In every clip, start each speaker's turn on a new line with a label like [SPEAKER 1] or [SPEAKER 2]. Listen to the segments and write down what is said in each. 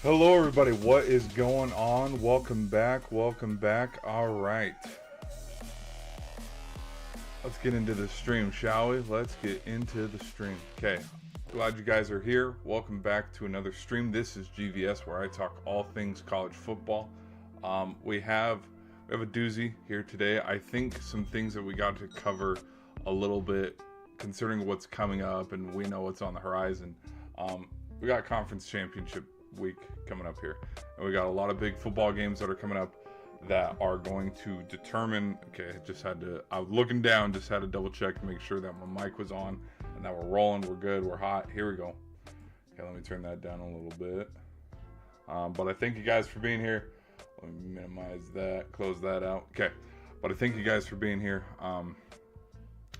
[SPEAKER 1] Hello, everybody. What is going on? Welcome back. Welcome back. All right. Let's get into the stream, shall we? Let's get into the stream. Okay. Glad you guys are here. Welcome back to another stream. This is GVS, where I talk all things college football. We have a doozy here today. I think some things that we got to cover a little bit concerning what's coming up, and we know what's on the horizon. We got conference championship week coming up here, and we got a lot of big football games that are coming up that are going to determine. Okay, I was looking down, just had to double check to make sure that my mic was on and that we're rolling, we're good, we're hot. Here we go. Okay, let me turn that down a little bit. But I thank you guys for being here. Let me minimize that, close that out. Okay, but I thank you guys for being here.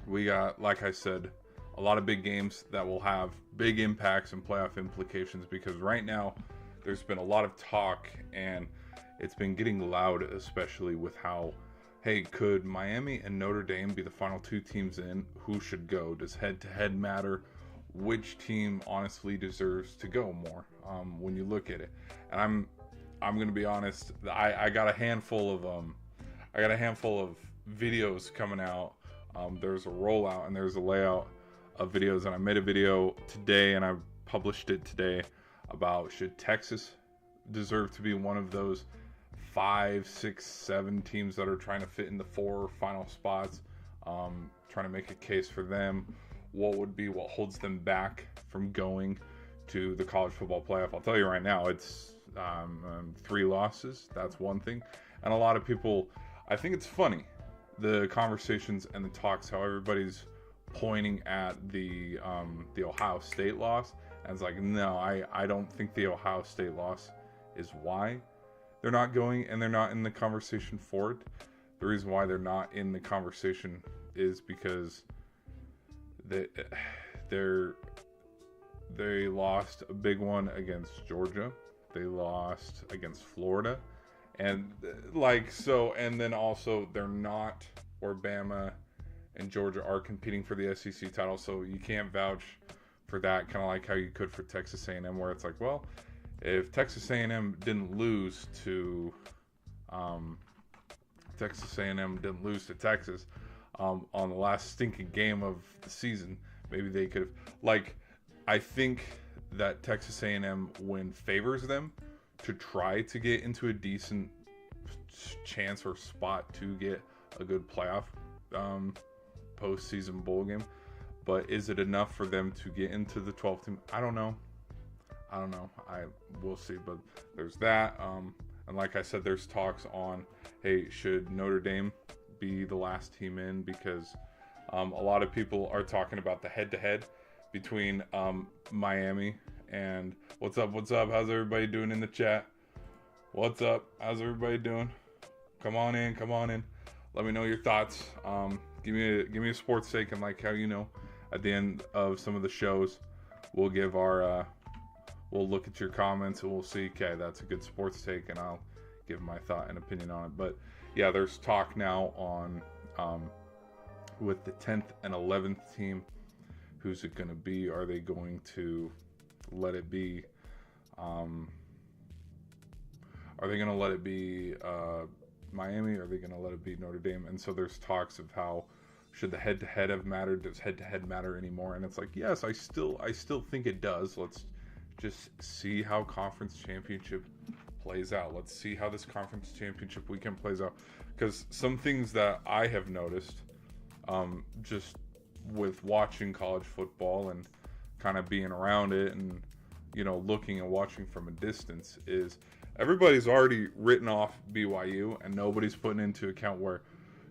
[SPEAKER 1] We got, like I said, a lot of big games that will have big impacts and playoff implications, because right now there's been a lot of talk, and it's been getting loud, especially with how, hey, could Miami and Notre Dame be the final two teams in? Who should go? Does head-to-head matter? Which team honestly deserves to go more when you look at it? And I'm going to be honest, I got a handful of videos coming out. There's a rollout and there's a layout of videos, and I made a video today and I published it today about, should Texas deserve to be one of those 5, 6, 7 teams that are trying to fit in the 4 final spots, trying to make a case for them. What holds them back from going to the college football playoff? I'll tell you right now, it's 3 losses. That's one thing. And a lot of people, I think it's funny, the conversations and the talks, how everybody's pointing at the Ohio State loss, and it's like, no, I don't think the Ohio State loss is why they're not going, and they're not in the conversation for it. The reason why they're not in the conversation is because they lost a big one against Georgia. They lost against Florida, and and then also they're not, or Bama and Georgia are competing for the SEC title, so you can't vouch for that, kind of like how you could for Texas A&M, where it's like, well, if Texas A&M didn't lose to Texas on the last stinking game of the season, maybe they could have, I think that Texas A&M win favors them to try to get into a decent chance or spot to get a good playoff postseason bowl game. But is it enough for them to get into the 12th team? I don't know. We'll see. But there's that. And like I said, there's talks on, hey, should Notre Dame be the last team in? Because a lot of people are talking about the head-to-head between Miami and what's up? How's everybody doing in the chat? What's up? How's everybody doing? Come on in. Let me know your thoughts. Give me a sports take, and like how, at the end of some of the shows, we'll give our we'll look at your comments and we'll see, okay, that's a good sports take, and I'll give my thought and opinion on it. But yeah, there's talk now on with the 10th and 11th team, who's it going to be? Are they going to let it be Miami? Are they going to let it be Notre Dame? And so there's talks of how, should the head-to-head have mattered? Does head-to-head matter anymore? And it's like, yes, I still think it does. Let's just see how conference championship plays out. Let's see how this conference championship weekend plays out. Because some things that I have noticed, just with watching college football and kind of being around it and, looking and watching from a distance, is everybody's already written off BYU, and nobody's putting into account where,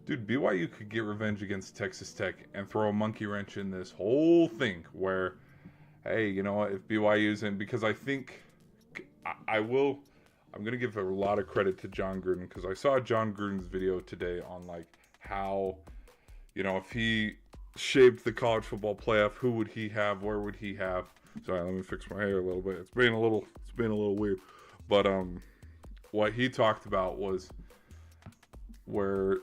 [SPEAKER 1] dude, BYU could get revenge against Texas Tech and throw a monkey wrench in this whole thing where, hey, you know what, if BYU's in, because I think I'm going to give a lot of credit to John Gruden, because I saw John Gruden's video today on how, if he shaped the college football playoff, who would he have, where would he have? Sorry, let me fix my hair a little bit. It's being a little weird. But what he talked about was where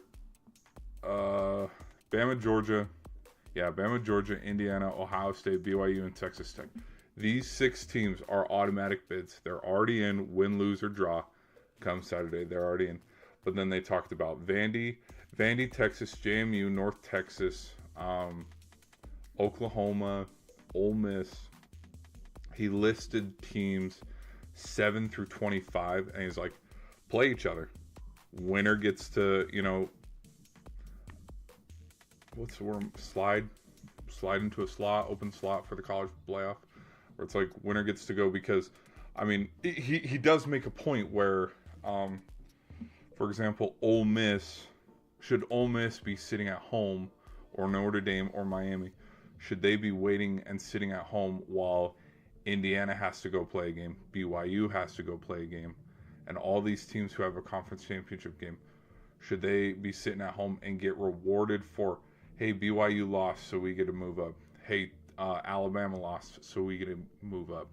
[SPEAKER 1] Bama, Georgia, Indiana, Ohio State, BYU, and Texas Tech. These 6 teams are automatic bids. They're already in, win, lose, or draw. Come Saturday, they're already in. But then they talked about Vandy, Texas, JMU, North Texas, Oklahoma, Ole Miss. He listed teams 7 through 25, and he's like, play each other. Winner gets to, what's the word? Slide into a slot, open slot for the college playoff, where it's like winner gets to go. Because, I mean, he does make a point where, for example, should Ole Miss be sitting at home, or Notre Dame or Miami, should they be waiting and sitting at home while Indiana has to go play a game, BYU has to go play a game, and all these teams who have a conference championship game, should they be sitting at home and get rewarded for, hey, BYU lost, so we get to move up. Hey, Alabama lost, so we get to move up.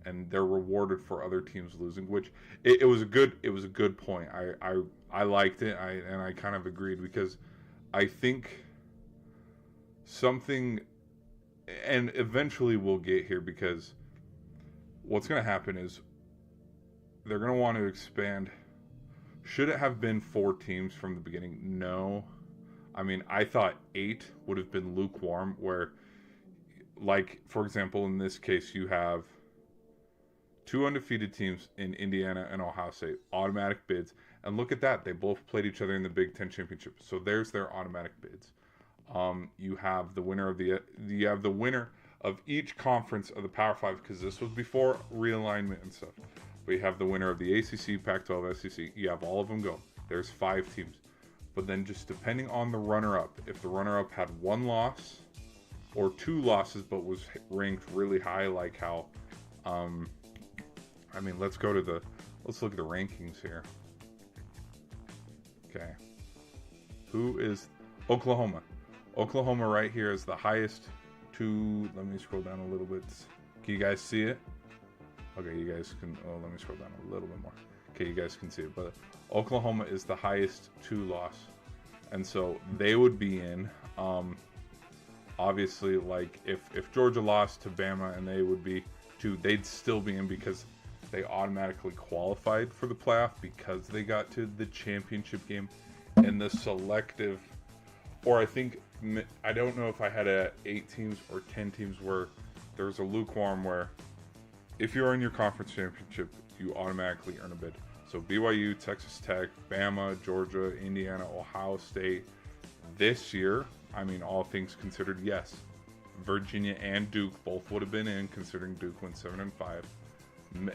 [SPEAKER 1] And they're rewarded for other teams losing, which it was a good point. I liked it, and I kind of agreed, because I think something, and eventually we'll get here, because what's going to happen is they're going to want to expand. Should it have been 4 teams from the beginning? No. I mean, I thought 8 would have been lukewarm, where, like, for example, in this case, you have 2 undefeated teams in Indiana and Ohio State, automatic bids. And look at that. They both played each other in the Big Ten Championship. So there's their automatic bids. You have the winner of each conference of the Power 5, because this was before realignment and stuff. But you have the winner of the ACC, Pac-12, SEC. You have all of them go. There's 5 teams. But then just depending on the runner-up, if the runner-up had 1 loss or 2 losses but was ranked really high, like how, let's look at the rankings here. Okay. Who is Oklahoma? Oklahoma right here is the highest. Let me scroll down a little bit. Can you guys see it? Okay, you guys can. Oh, let me scroll down a little bit more. Okay, you guys can see it. But Oklahoma is the highest 2 loss, and so they would be in. Obviously, like if Georgia lost to Bama and they would be 2, they'd still be in, because they automatically qualified for the playoff because they got to the championship game in the selective. Or I don't know if I had 8 teams or 10 teams, where there was a lukewarm where if you're in your conference championship, you automatically earn a bid. So BYU, Texas Tech, Bama, Georgia, Indiana, Ohio State. This year, all things considered, yes, Virginia and Duke both would have been in, considering Duke went 7-5.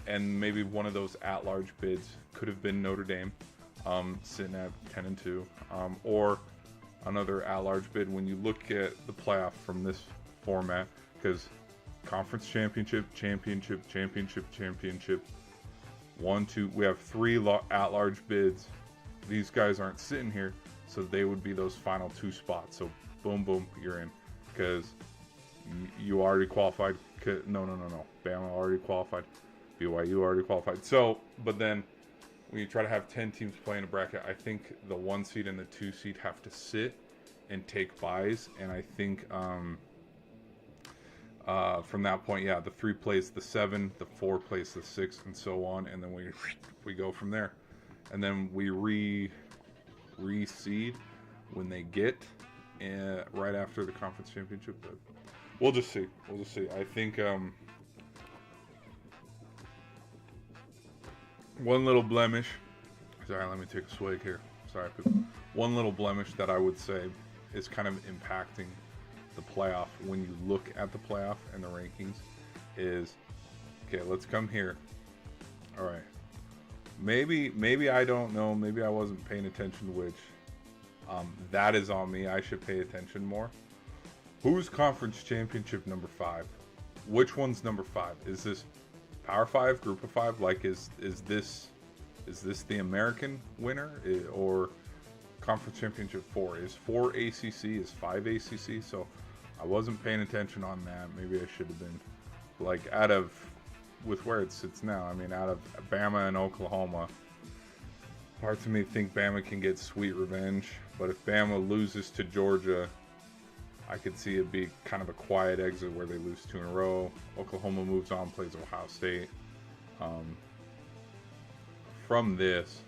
[SPEAKER 1] And maybe one of those at-large bids could have been Notre Dame, sitting at 10-2, or another at-large bid. When you look at the playoff from this format, because conference championship, 1, 2, we have 3 at-large bids. These guys aren't sitting here, so they would be those final 2 spots. So boom, boom, you're in, because you already qualified. No. Bama already qualified. BYU already qualified. So, but then when you try to have 10 teams playing a bracket, I think the 1 seed and the 2 seed have to sit and take buys. And I think from that point, yeah, the 3 plays the 7, the 4 plays the 6, and so on. And then we go from there. And then we reseed when they get right after the conference championship. But we'll just see. I think one little blemish. Sorry, let me take a swig here. Sorry, people. One little blemish that I would say is kind of impacting the playoff when you look at the playoff and the rankings is, okay, let's come here. All right. Maybe I don't know. Maybe I wasn't paying attention, which that is on me. I should pay attention more. Who's conference championship number 5? Which one's number 5? Is this Power 5, Group of 5? Like, is this the American winner, or conference championship 4? Is 4 ACC? Is 5 ACC? So I wasn't paying attention on that. Maybe I should have been. Like, with where it sits now, out of Bama and Oklahoma, parts of me think Bama can get sweet revenge. But if Bama loses to Georgia, I could see it be kind of a quiet exit where they lose 2 in a row. Oklahoma moves on, plays Ohio State. From this,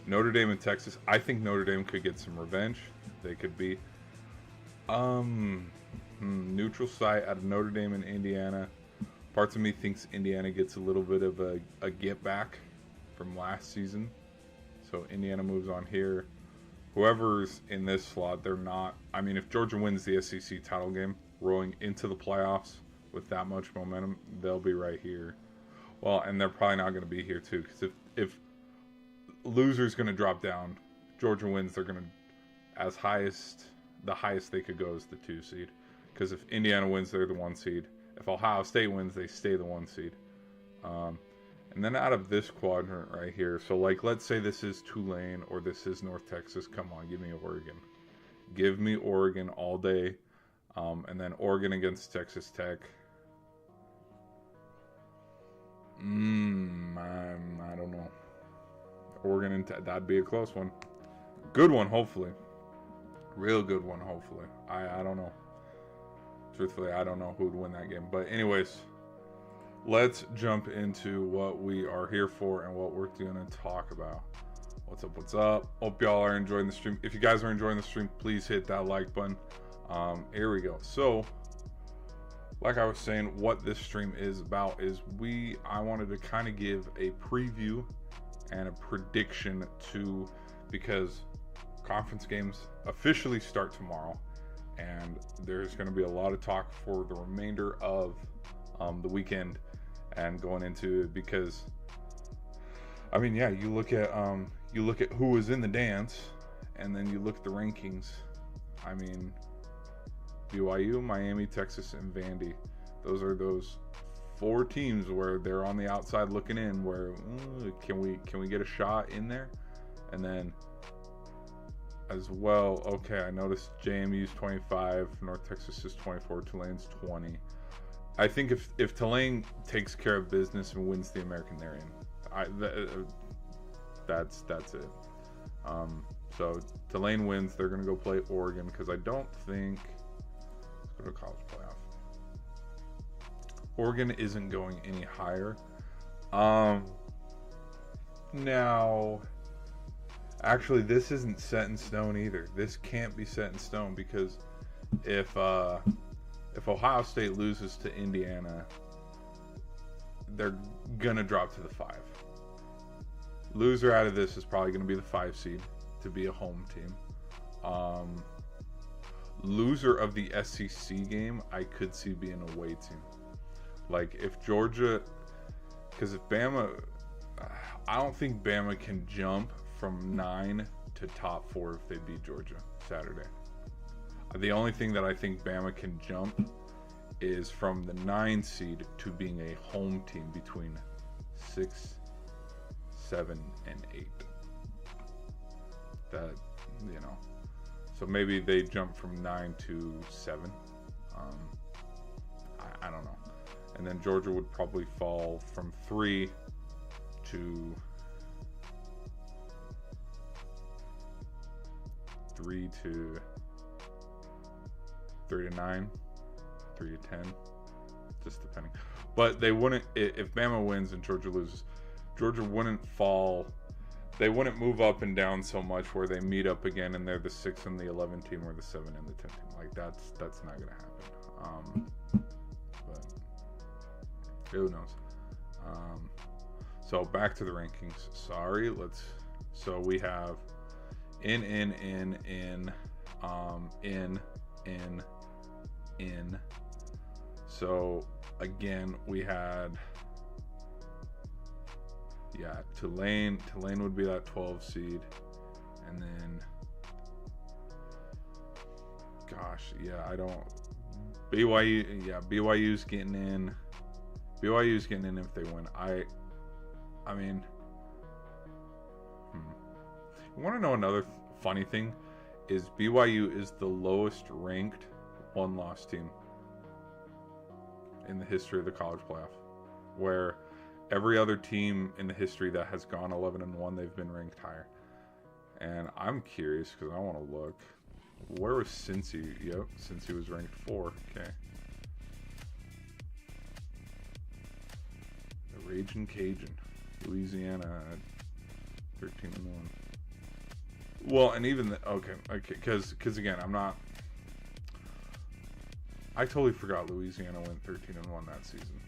[SPEAKER 1] Notre Dame and Texas, I think Notre Dame could get some revenge. They could be neutral site out of Notre Dame and Indiana. Parts of me thinks Indiana gets a little bit of a get back from last season. So Indiana moves on here. Whoever's in this slot, they're not. I mean, if Georgia wins the SEC title game, rolling into the playoffs with that much momentum, they'll be right here. Well, and they're probably not going to be here too, because if loser's going to drop down, Georgia wins, they're going to the highest they could go is the 2 seed. Because if Indiana wins, they're the 1 seed. If Ohio State wins, they stay the 1 seed. And then out of this quadrant right here, so like let's say this is Tulane or this is North Texas. Come on, give me Oregon. Give me Oregon all day. And then Oregon against Texas Tech. I don't know. Oregon and that'd be a close one. Good one, hopefully. Real good one, hopefully. I don't know. Truthfully, I don't know who would win that game. But anyways, let's jump into what we are here for and what we're going to talk about. What's up, what's up? Hope y'all are enjoying the stream. If you guys are enjoying the stream, please hit that like button. Here we go. So, like I was saying, what this stream is about is I wanted to kind of give a preview and a prediction because conference games officially start tomorrow. And there's going to be a lot of talk for the remainder of the weekend and going into it because, I mean, yeah, you look at who was in the dance, and then you look at the rankings. I mean, BYU, Miami, Texas, and Vandy. Those are those 4 teams where they're on the outside looking in. Where can we get a shot in there? And then as well, okay, I noticed JMU's 25, North Texas is 24, Tulane's 20. I think if Tulane takes care of business and wins the American, they're in. That's it. So Tulane wins, they're gonna go play Oregon because I don't think. Let's go to college playoff. Oregon isn't going any higher. Now. Actually, this isn't set in stone either. This can't be set in stone because if Ohio State loses to Indiana, they're gonna drop to the 5. Loser out of this is probably gonna be the 5 seed to be a home team. Loser of the SEC game, I could see being a away team. Like if Georgia, because if Bama, I don't think Bama can jump from 9 to top 4 if they beat Georgia Saturday. The only thing that I think Bama can jump is from the 9 seed to being a home team between 6, 7, and 8. That, you know. So maybe they jump from 9 to 7. I don't know. And then Georgia would probably fall from 3 to 3 to 9, 3 to 10, just depending. But they wouldn't, if Bama wins and Georgia loses, Georgia wouldn't fall. They wouldn't move up and down so much where they meet up again and they're the 6 and the 11 team or the 7 and the 10 team. Like that's not gonna happen. But who knows? So back to the rankings. Sorry, so we have in. So again, we had, yeah, Tulane would be that 12 seed, and then, gosh, yeah, I don't. BYU's getting in. BYU's getting in if they win. I mean, you want to know another funny thing? Is BYU is the lowest ranked one-loss team in the history of the college playoff, where every other team in the history that has gone 11-1, they've been ranked higher. And I'm curious because I want to look. Where was Cincy? Yep, Cincy was ranked 4. Okay. The Raging Cajun, Louisiana, 13-1. Well, and even okay, because again, I totally forgot Louisiana went 13-1 that season.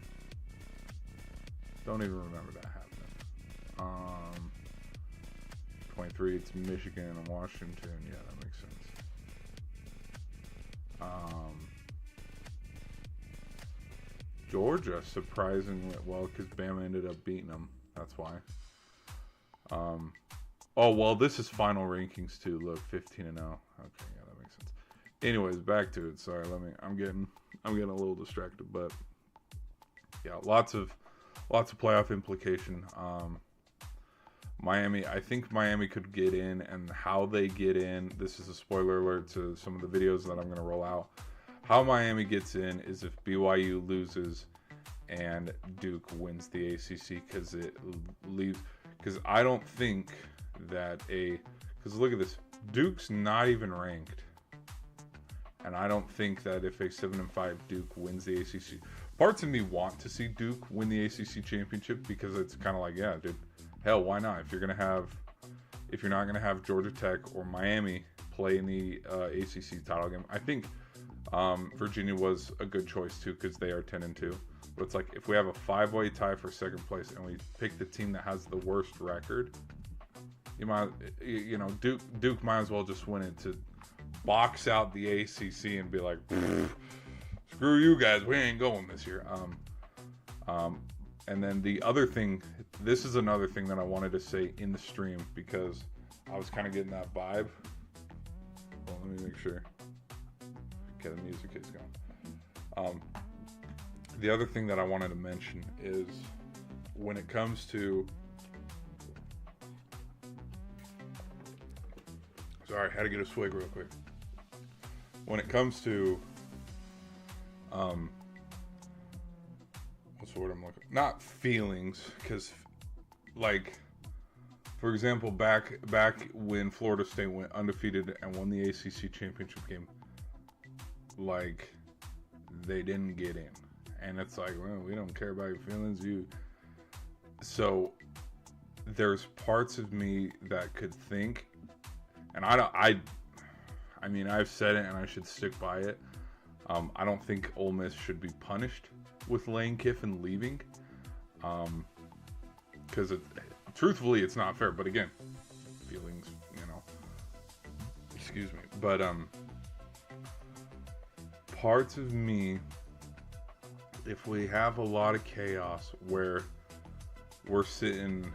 [SPEAKER 1] Don't even remember that happening. 23, it's Michigan and Washington. Yeah, that makes sense. Georgia, surprisingly, well, because Bama ended up beating them. That's why. Oh, well, this is final rankings too. Look, 15-0. Okay, yeah, that makes sense. Anyways, back to it. Sorry, I'm getting a little distracted, but yeah, lots of playoff implication. Miami, I think Miami could get in, and how they get in, this is a spoiler alert to some of the videos that I'm going to roll out. How Miami gets in is if BYU loses and Duke wins the ACC, because it leaves, because I don't think that because look at this, Duke's not even ranked, and I don't think that if a 7-5 Duke wins the ACC, parts of me want to see Duke win the ACC championship, because it's kind of like, yeah, dude, hell, why not? If you're not gonna have Georgia Tech or Miami play in the ACC title game, I think Virginia was a good choice too, because they are 10-2. But it's like, if we have a 5-way tie for second place and we pick the team that has the worst record, Duke might as well just win it to box out the ACC and be like, screw you guys, we ain't going this year. And then the other thing, this is another thing that I wanted to say in the stream, because I was kind of getting that vibe. Well, let me make sure. Okay, the music is gone. The other thing that I wanted to mention is when it comes to, sorry, I had to get a swig real quick. When it comes to, what's the word I'm looking? Not feelings, because, like, for example, back when Florida State went undefeated and won the ACC championship game, like, they didn't get in, and it's like, well, we don't care about your feelings, So there's parts of me that could think, and I mean, I've said it and I should stick by it. I don't think Ole Miss should be punished with Lane Kiffin leaving, because truthfully, it's not fair. But again, feelings, excuse me. But parts of me, if we have a lot of chaos where we're sitting,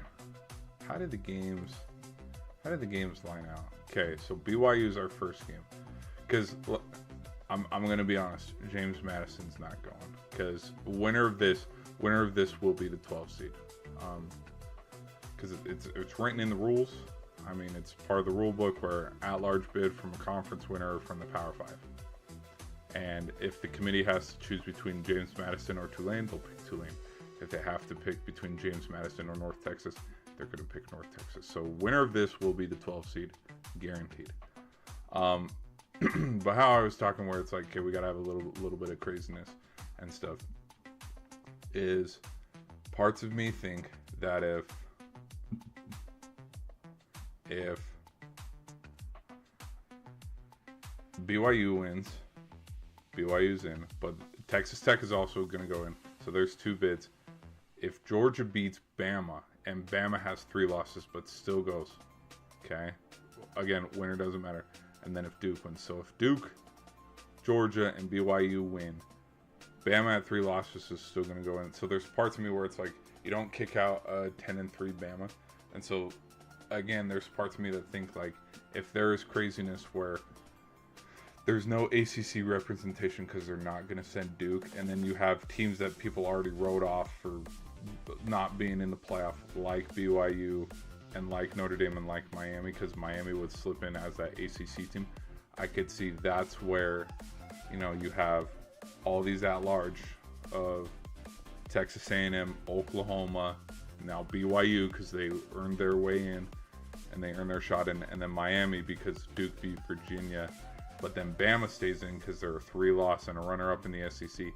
[SPEAKER 1] how did the games line out? Okay, so BYU is our first game, because I'm going to be honest, James Madison's not going, because winner of this will be the 12th seed, because it's written in the rules. I mean, it's part of the rule book where at-large bid from a conference winner or from the Power 5. And if the committee has to choose between James Madison or Tulane, they'll pick Tulane. If they have to pick between James Madison or North Texas, they're going to pick North Texas. So winner of this will be the 12th seed, guaranteed. But how I was talking, where it's like, okay, we got to have a little bit of craziness and stuff, is parts of me think that if BYU wins, BYU's in, but Texas Tech is also going to go in. So there's 2 bids. If Georgia beats Bama, and Bama has 3 losses but still goes, okay, again, winner doesn't matter. And then if Duke wins, so if Duke, Georgia, and BYU win, Bama at 3 losses is still going to go in. So there's parts of me where it's like, you don't kick out a 10-3 Bama. And so again, there's parts of me that think, like, if there is craziness where there's no ACC representation because they're not going to send Duke, and then you have teams that people already wrote off for not being in the playoff, like BYU and like Notre Dame and like Miami, because Miami would slip in as that ACC team. I could see that's where, you have all these at-large of Texas A&M, Oklahoma, now BYU because they earned their way in and they earned their shot in, and then Miami because Duke beat Virginia but then Bama stays in because they're a 3-loss and a runner-up in the SEC.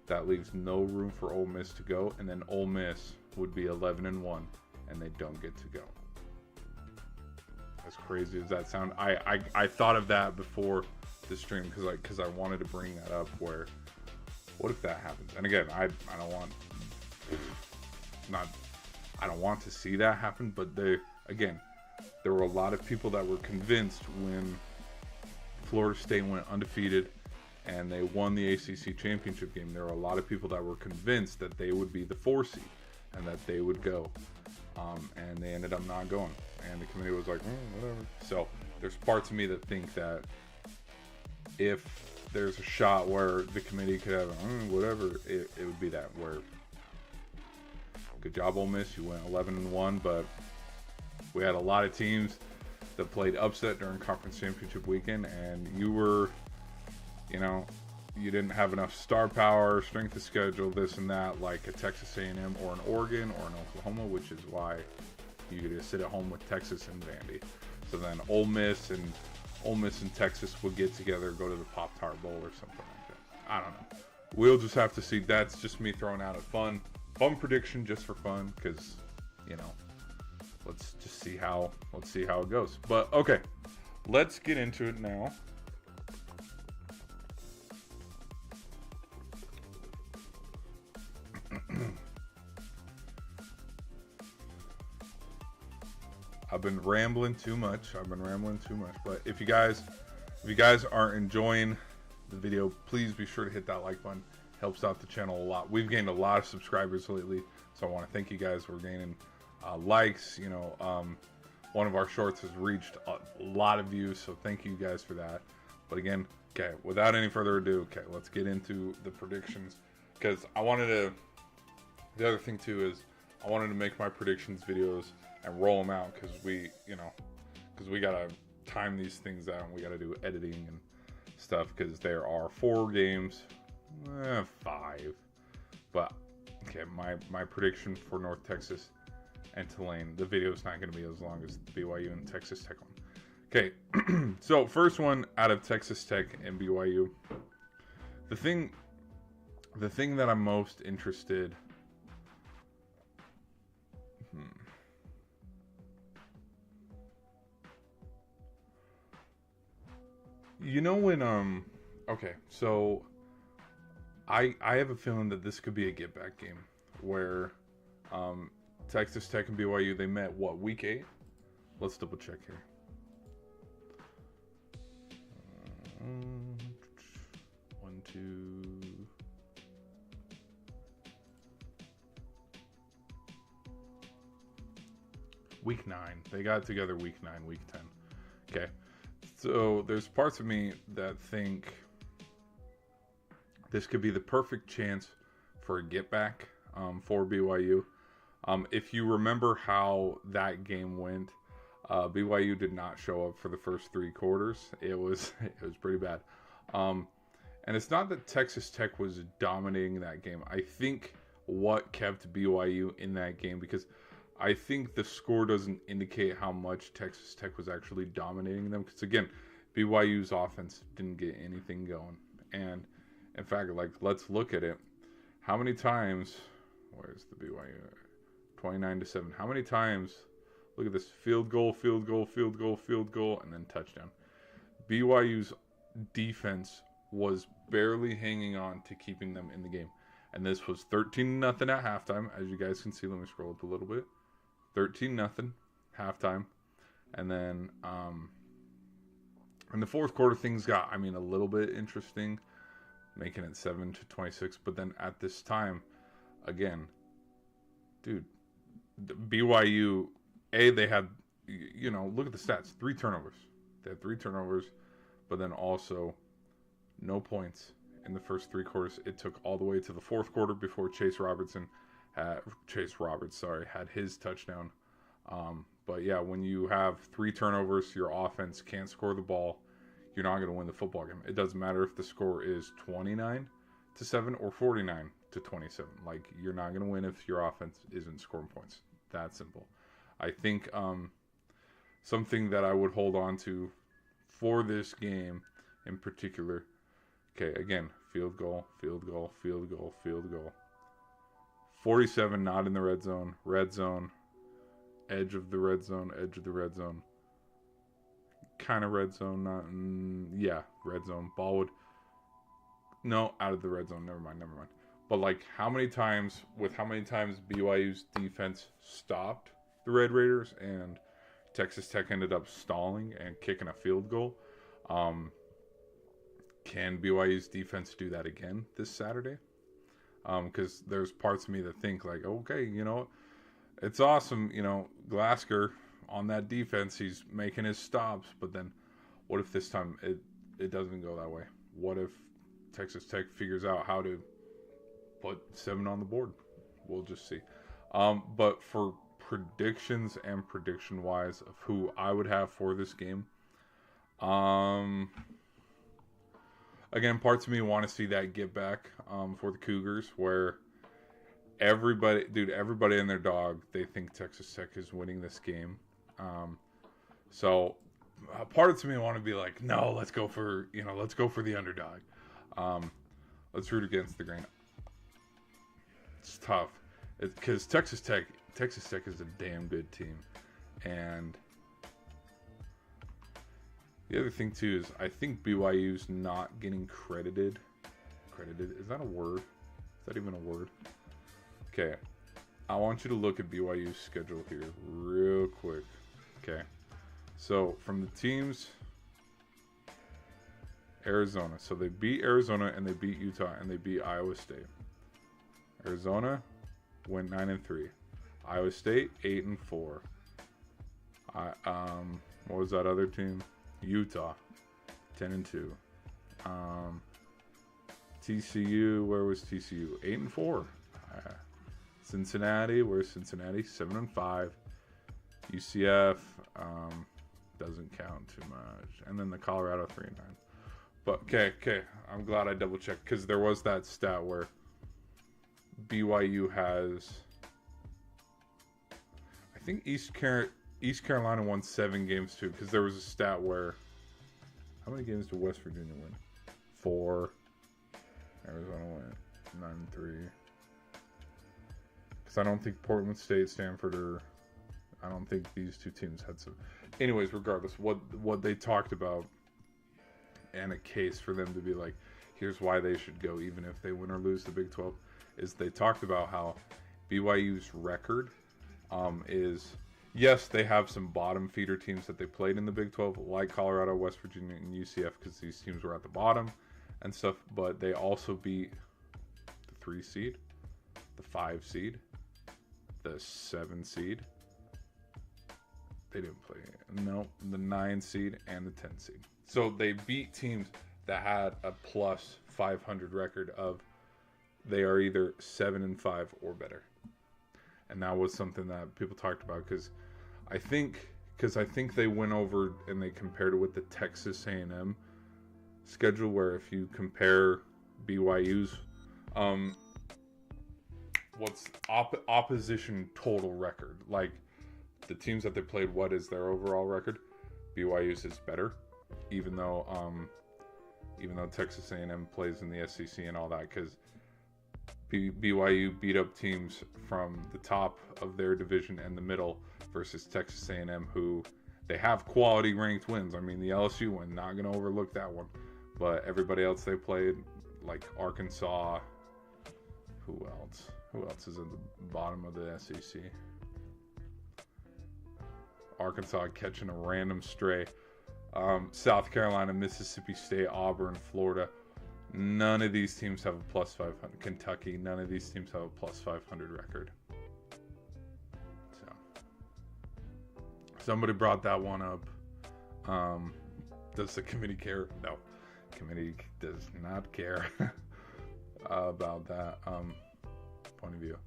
[SPEAKER 1] That leaves no room for Ole Miss to go, and then Ole Miss would be 11-1, and they don't get to go. As crazy as that sound, I thought of that before the stream because I wanted to bring that up. Where what if that happens? And again, I don't want to see that happen, but there were a lot of people that were convinced when Florida State went undefeated and they won the ACC championship game. There were a lot of people that were convinced that they would be the 4 seed and that they would go, and they ended up not going. And the committee was like, whatever. So there's parts of me that think that if there's a shot where the committee could have whatever, it would be that. Where good job, Ole Miss, you went 11-1, but we had a lot of teams that played upset during conference championship weekend, and you didn't have enough star power, strength of schedule, this and that, like a Texas A&M or an Oregon or an Oklahoma, which is why you could just sit at home with Texas and Vandy. So then Ole Miss and Texas would get together, go to the Pop-Tart Bowl or something like that. I don't know. We'll just have to see. That's just me throwing out a fun prediction just for fun, because let's see how it goes. But okay, let's get into it now. I've been rambling too much. But if you guys aren't enjoying the video, please be sure to hit that like button. Helps out the channel a lot. We've gained a lot of subscribers lately, so I want to thank you guys. We're gaining likes. One of our shorts has reached a lot of views, so thank you guys for that. But again, okay, without any further ado, let's get into the predictions, because the other thing too is I wanted to make my predictions videos and roll them out, because we gotta time these things out, and we gotta do editing and stuff, because there are 4 games, 5, but okay, my prediction for North Texas and Tulane, the video is not going to be as long as the BYU and Texas Tech one. Okay, so first one out of Texas Tech and BYU. The thing that I'm most interested. Okay, so I have a feeling that this could be a get back game where Texas Tech and BYU, they met week 8? Let's double check here. Week 9. They got together week 9, week 10. Okay. So there's parts of me that think this could be the perfect chance for a get back for BYU. If you remember how that game went, BYU did not show up for the first 3 quarters. It was pretty bad. And it's not that Texas Tech was dominating that game. I think what kept BYU in that game, because I think the score doesn't indicate how much Texas Tech was actually dominating them. Because again, BYU's offense didn't get anything going. And in fact, let's look at it. How many times? Where's the BYU? 29-7. How many times? Look at this: field goal, field goal, field goal, field goal, and then touchdown. BYU's defense was barely hanging on to keeping them in the game. And this was 13-0 at halftime. As you guys can see, let me scroll up a little bit. 13-0 halftime. And then in the fourth quarter, things got, a little bit interesting, making it 7-26. But then at this time, again, dude, the BYU, they had, look at the stats, 3 turnovers. They had 3 turnovers, but then also no points in the first 3 quarters. It took all the way to the fourth quarter before Chase Roberts had his touchdown. But yeah, when you have 3 turnovers, your offense can't score the ball, you're not going to win the football game. It doesn't matter if the score is 29-7 or 49-27. You're not going to win if your offense isn't scoring points. That simple. I think something that I would hold on to for this game in particular. Okay, again, field goal, field goal, field goal, field goal. 47 not in the red zone, edge of the red zone, edge of the red zone. Kind of red zone, not, yeah, red zone. Ball would, no, out of the red zone, never mind. But like, how many times BYU's defense stopped the Red Raiders and Texas Tech ended up stalling and kicking a field goal? Can BYU's defense do that again this Saturday? Because there's parts of me that think like, okay, you know, it's awesome, you know, Glasgow on that defense, he's making his stops, but then what if this time it doesn't go that way? What if Texas Tech figures out how to put 7 on the board? We'll just see. But for predictions and prediction wise of who I would have for this game, again, parts of me want to see that get back for the Cougars, where everybody and their dog, they think Texas Tech is winning this game. So parts of me want to be like, no, let's go for the underdog. Let's root against the grain. It's tough because Texas Tech is a damn good team, and the other thing too is I think BYU's not getting credited. Is that a word? Is that even a word? Okay, I want you to look at BYU's schedule here real quick. Okay, so from the teams, Arizona. So they beat Arizona and they beat Utah and they beat Iowa State. Arizona went 9-3. Iowa State 8-4. What was that other team? Utah 10-2. TCU, where was TCU? 8-4. Cincinnati, where's Cincinnati? 7-5. UCF doesn't count too much. And then the Colorado 3-9. But okay, I'm glad I double checked because there was that stat where BYU has, I think East Carolina won 7 games too, because there was a stat where, how many games did West Virginia win? 4. Arizona went 9-3. Because I don't think Portland State, Stanford, I don't think these two teams had some. Anyways, regardless, what they talked about and a case for them to be like, here's why they should go even if they win or lose the Big 12, is they talked about how BYU's record is, yes, they have some bottom feeder teams that they played in the Big 12, like Colorado, West Virginia, and UCF, because these teams were at the bottom and stuff, but they also beat the 3 seed, the 5 seed, the 7 seed. They didn't play, no, the 9 seed and the 10 seed. So they beat teams that had a plus 500 record of they are either 7-5 or better. And that was something that people talked about because I think they went over and they compared it with the Texas A&M schedule, where if you compare BYU's what's opposition total record, like the teams that they played, what is their overall record? BYU's is better, even though Texas A&M plays in the SEC and all that, because BYU beat up teams from the top of their division and the middle versus Texas A&M, who they have quality ranked wins. I mean, the LSU one, not going to overlook that one, but everybody else they played, like Arkansas, who else is at the bottom of the SEC? Arkansas catching a random stray. South Carolina, Mississippi State, Auburn, Florida. None of these teams have a plus 500. Kentucky, none of these teams have a plus 500 record. So, somebody brought that one up. Does the committee care? No. Committee does not care about that point of view.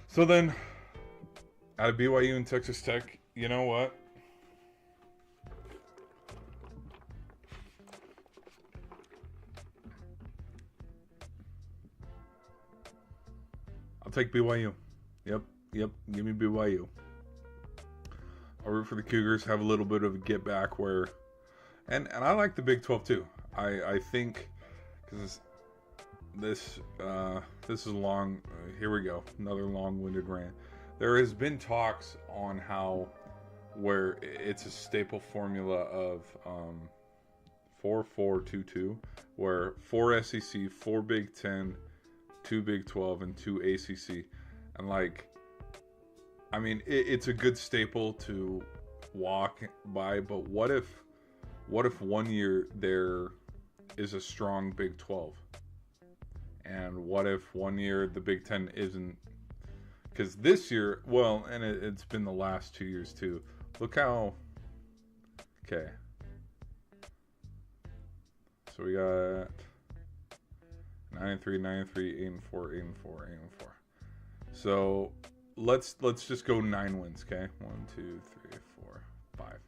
[SPEAKER 1] So then, out of BYU and Texas Tech, you know what? I'll take BYU. Yep. Give me BYU. I'll root for the Cougars. Have a little bit of a get back where And I like the Big 12 too. I think because this this is long. Here we go, another long-winded rant. There has been talks on how where it's a staple formula of 4-4-2-2, where 4 SEC, 4 Big 10, 2 Big 12, and 2 ACC, and like, I mean, it's a good staple to walk by. But what if 1 year there is a strong Big 12, and what if 1 year the Big 10 isn't? Because this year, well, and it's been the last 2 years too. Look how, okay. So we got 9-3, 9-3, 8-4, 8-4, 8-4. So let's just go 9 wins, okay? 1, 2, 3, 4, 5.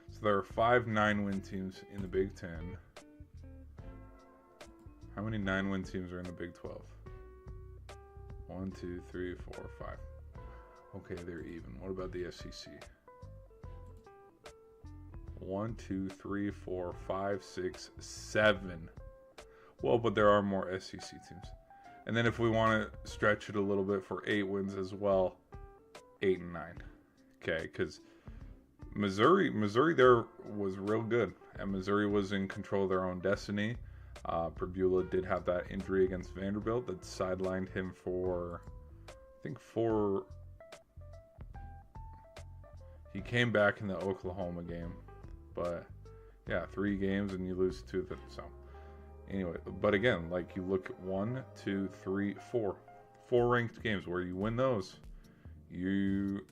[SPEAKER 1] So there are 5 9-win teams in the Big 10. How many 9-win teams are in the Big 12? 1, 2, 3, 4, 5. Okay, they're even. What about the SEC? 1, 2, 3, 4, 5, 6, 7. Well, but there are more SEC teams. And then if we want to stretch it a little bit for 8 wins as well, 8 and 9. Okay, because Missouri there was real good, and Missouri was in control of their own destiny. Perbula did have that injury against Vanderbilt that sidelined him for, I think, 4. He came back in the Oklahoma game, but yeah, 3 games and you lose 2 of them. So anyway, but again, like, you look at 1, 2, 3, 4 ranked games where you win those, you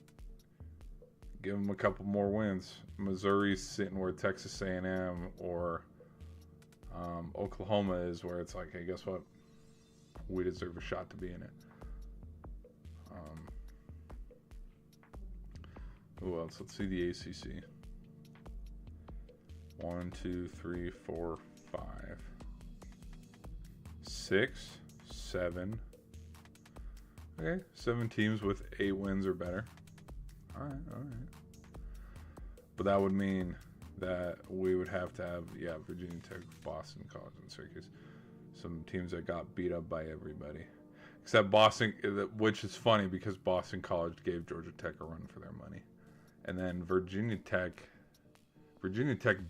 [SPEAKER 1] give them a couple more wins. Missouri's sitting where Texas A&M or Oklahoma is, where it's like, hey, guess what? We deserve a shot to be in it. Who else? Let's see the ACC. 1, 2, 3, 4, 5, 6, 7. Okay, 7 teams with 8 wins or better. All right. But that would mean that we would have to have, Virginia Tech, Boston College, and Syracuse. Some teams that got beat up by everybody. Except Boston, which is funny because Boston College gave Georgia Tech a run for their money. And then Virginia Tech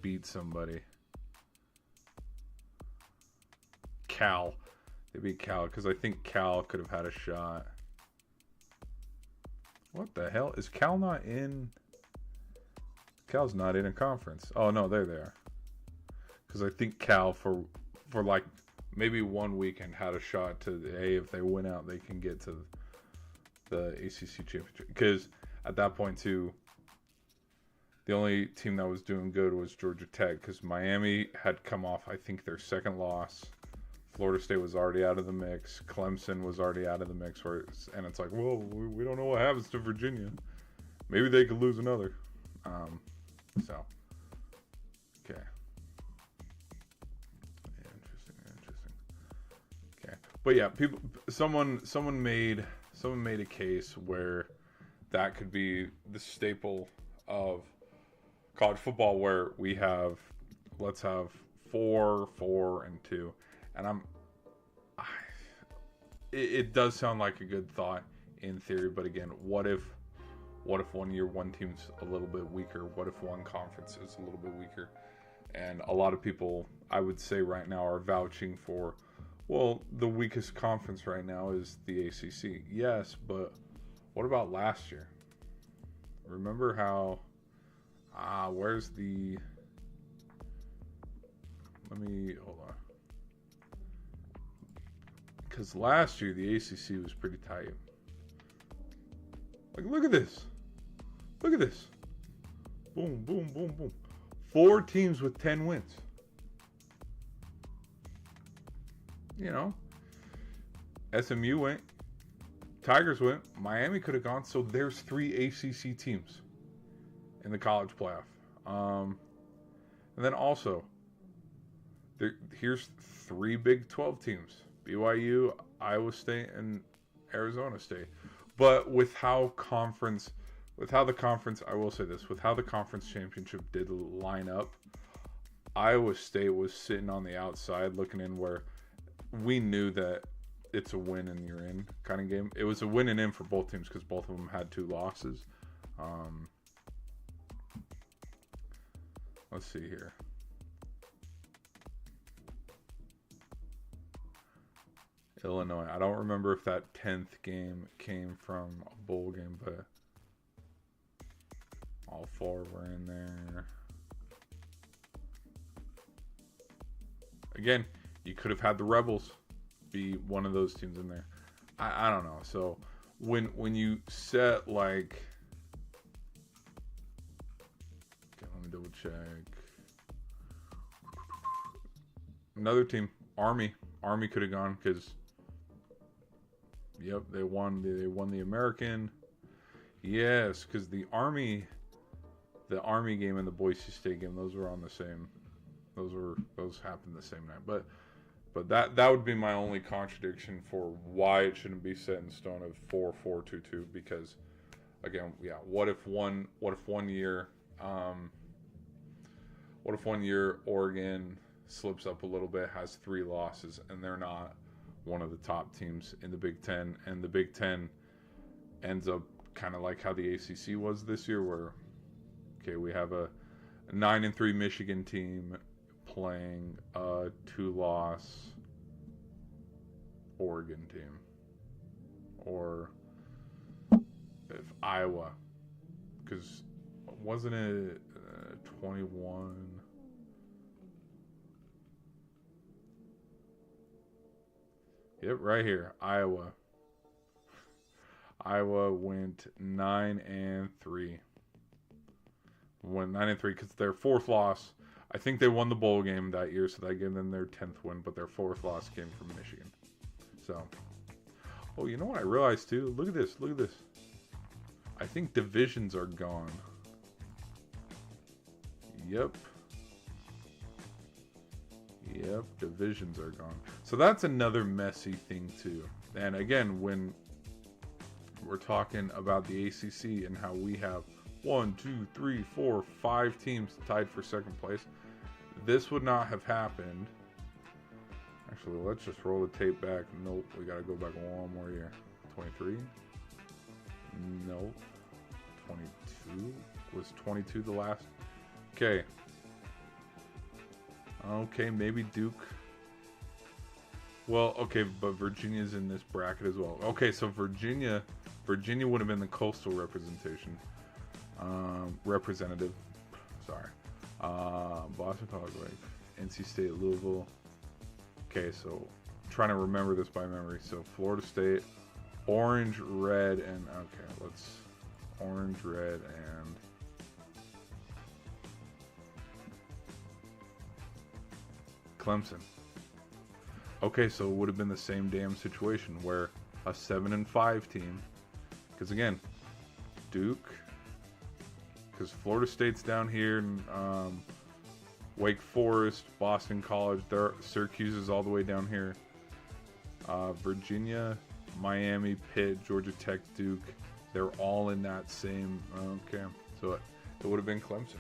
[SPEAKER 1] beat somebody. Cal. They beat Cal because I think Cal could have had a shot. What the hell? Is Cal not in? Cal's not in a conference. Oh, no, there they are. Because I think Cal, for like maybe 1 weekend, had a shot to, hey, if they win out, they can get to the ACC championship. Because at that point, too, the only team that was doing good was Georgia Tech, because Miami had come off, I think, their second loss. Florida State was already out of the mix. Clemson was already out of the mix. And it's like, well, we don't know what happens to Virginia. Maybe they could lose another. So, okay. Interesting. Okay. But yeah, someone made a case where that could be the staple of college football, where we have, let's have 4, 4, and 2. And it does sound like a good thought in theory, but again, what if 1 year one team's a little bit weaker? What if one conference is a little bit weaker? And a lot of people, I would say right now, are vouching for, well, the weakest conference right now is the ACC. Yes, but what about last year? Remember how, where's the, hold on. Because last year, the ACC was pretty tight. Like, look at this. Look at this. Boom, boom, boom, boom. 4 teams with 10 wins. You know, SMU went. Tigers went. Miami could have gone. So there's 3 ACC teams in the college playoff. And then also, here's 3 Big 12 teams. BYU, Iowa State, and Arizona State. But with how the conference, I will say this, with how the conference championship did line up, Iowa State was sitting on the outside looking in, where we knew that it's a win and you're in kind of game. It was a win and in for both teams because both of them had 2 losses. Let's see here. Illinois. I don't remember if that 10th game came from a bowl game, but all 4 were in there. Again, you could have had the Rebels be one of those teams in there. I don't know. So when you set like, okay, let me double check. Another team, Army. Army could have gone because, yep, they won the American. Yes, because the Army game and the Boise State game, those were on the same. Those happened the same night. But that would be my only contradiction for why it shouldn't be set in stone of 4-4-2-2, because again, yeah, what if one year Oregon slips up a little bit, has 3 losses, and they're not one of the top teams in the Big Ten, and the Big Ten ends up kind of like how the ACC was this year, where, okay, we have a 9-3 Michigan team playing a 2-loss Oregon team, or if Iowa, because wasn't it 21? Yep, right here, Iowa. Iowa went 9-3. Went 9-3 because their 4th loss. I think they won the bowl game that year, so that gave them their 10th win. But their 4th loss came from Michigan. So, oh, you know what I realized too? Look at this. Look at this. I think divisions are gone. Yep. Yep, divisions are gone. So that's another messy thing too. And again, when we're talking about the ACC and how we have 1, 2, 3, 4, 5 teams tied for 2nd place, this would not have happened. Actually, let's just roll the tape back. Nope, we gotta go back one more year. 23? Nope. 22? Was 22 the last? Okay. Okay, maybe Duke. Well, okay, but Virginia's in this bracket as well. Okay, so Virginia would have been the coastal representation. Representative. Sorry. Boston College, like NC State, Louisville. Okay, so trying to remember this by memory. So Florida State, orange, red, and okay, let's orange, red, and Clemson. Okay, so it would have been the same damn situation where a 7-5 team, because again, Duke, because Florida State's down here, and Wake Forest, Boston College, Syracuse is all the way down here. Virginia, Miami, Pitt, Georgia Tech, Duke, they're all in that same. Okay, so it would have been Clemson.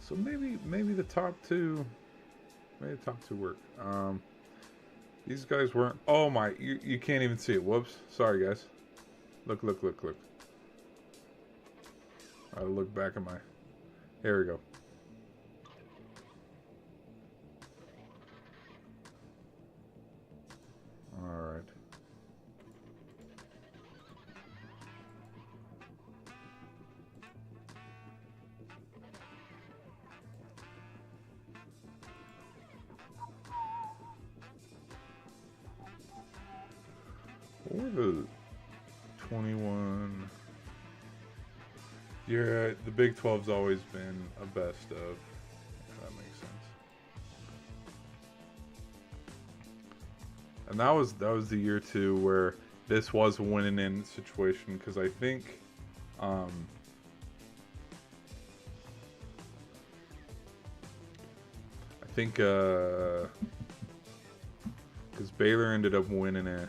[SPEAKER 1] So maybe the top two. Maybe the top 2 work. These guys weren't. Oh my! You can't even see it. Whoops. Sorry, guys. Look. I look back at my. Here we go. All right. Or the 21. Yeah, the Big 12's always been a best of. If that makes sense. And that was the year too where this was a winning in situation, because I think because Baylor ended up winning it.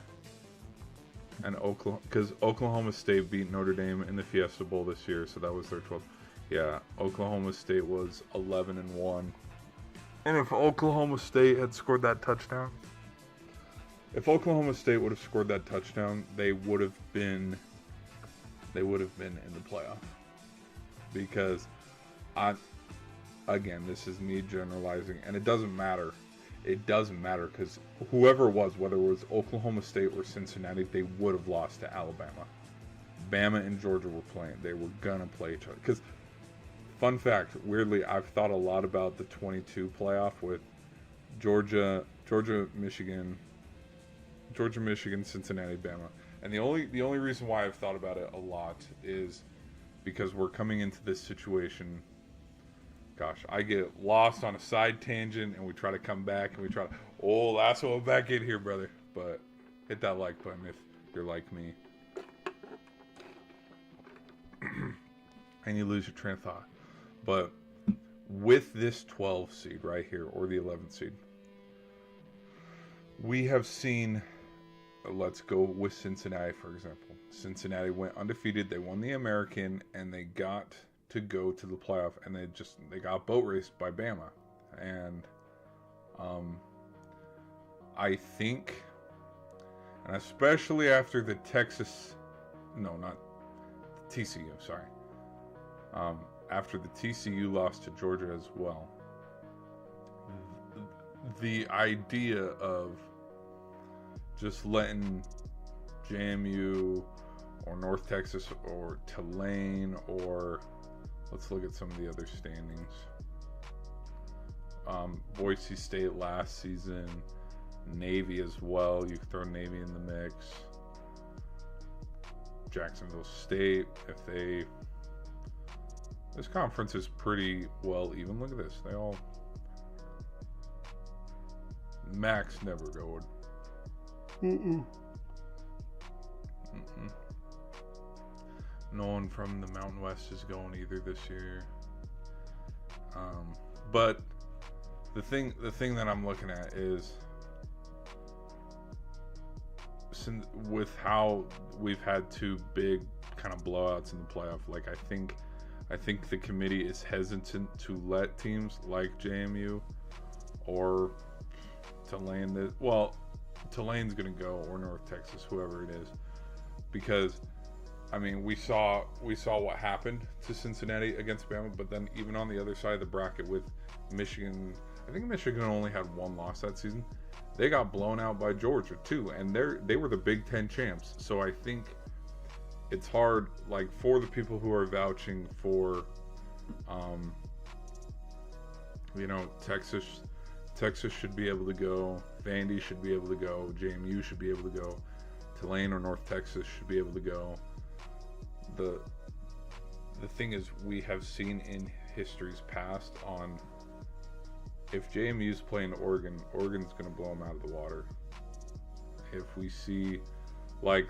[SPEAKER 1] And Oklahoma State beat Notre Dame in the Fiesta Bowl this year, so that was their 12th. Yeah, Oklahoma State was 11-1. And if Oklahoma State had scored that touchdown, if Oklahoma State would have scored that touchdown, they would have been in the playoff. Because again, this is me generalizing, and it doesn't matter. It doesn't matter because whoever it was, whether it was Oklahoma State or Cincinnati, they would have lost to Alabama. Bama and Georgia were playing. They were going to play each other. Because, fun fact, weirdly, I've thought a lot about the 22 playoff with Georgia, Michigan, Cincinnati, Bama. And the only reason why I've thought about it a lot is because we're coming into this situation. Gosh, I get lost on a side tangent and we try to come back and we try to, lasso it back in here, brother. But hit that like button if you're like me. And you lose your train of thought. But with this 12 seed right here, or the 11th seed, we have seen, let's go with Cincinnati, for example. Cincinnati went undefeated. They won the American, and they got to go to the playoff, and they got boat raced by Bama. And I think, and especially after the TCU, sorry. After the TCU lost to Georgia as well, the idea of just letting JMU or North Texas or Tulane, or let's look at some of the other standings. Boise State last season, Navy as well. You can throw Navy in the mix. Jacksonville State, this conference is pretty well even. Look at this. They all... Max never going. No one from the Mountain West is going either this year. But the thing that I'm looking at is, with how we've had two big kind of blowouts in the playoff, like I think the committee is hesitant to let teams like JMU or Tulane, Tulane's going to go, or North Texas, whoever it is, because I mean we saw what happened to Cincinnati against Bama, but then even on the other side of the bracket with Michigan, I think Michigan only had one loss that season. They got blown out by Georgia too, and they were the Big Ten champs. So I think it's hard, like, for the people who are vouching for, Texas should be able to go, Vandy should be able to go, JMU should be able to go, Tulane or North Texas should be able to go. The thing is, we have seen in history's past on, if JMU's playing Oregon's going to blow them out of the water. If we see, like,